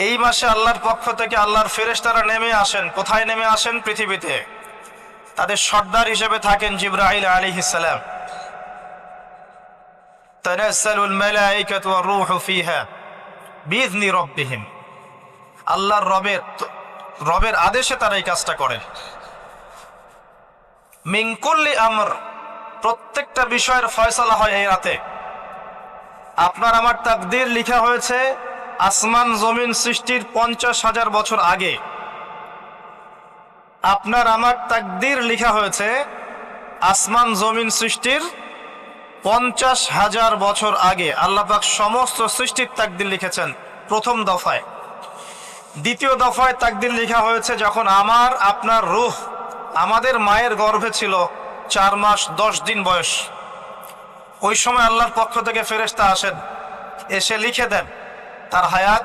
এই মাসে আল্লাহর পক্ষ থেকে আল্লাহর ফেরেশতারা নেমে আসেন। কোথায় নেমে আসেন? পৃথিবীতে। তাদের সর্দার হিসেবে থাকেন জিবরাইল আলাইহিস সালাম। তানাজ্জালুল মালায়েকাতু ওয়ার রূহু ফিহা বিইذনি রাব্বিহিম। আল্লাহর রবের আদেশে তারা এই কাজটা করেন। মিন কুল্লি আমর, প্রত্যেকটা বিষয়ের ফয়সালা হয় এই রাতে। আপনার আমার তাকদীর লিখা হয়েছে আসমান জমিন সৃষ্টির 50,000 বছর আগে। আপনার আমার তাকদীর লিখা হয়েছে আসমান জমিন সৃষ্টির 50,000 বছর আগে। আল্লাহ পাক সমস্ত সৃষ্টির তাকদীর লিখেছেন প্রথম দফায়। দ্বিতীয় দফায় তাকদীর লেখা হয়েছে যখন আমার আপনার রূহ আমাদের মায়ের গর্ভে ছিল 4 মাস 10 দিন বয়স। ওই সময় আল্লাহর পক্ষ থেকে ফেরেশতা আসেন, এসে লিখে দেন তার হায়াত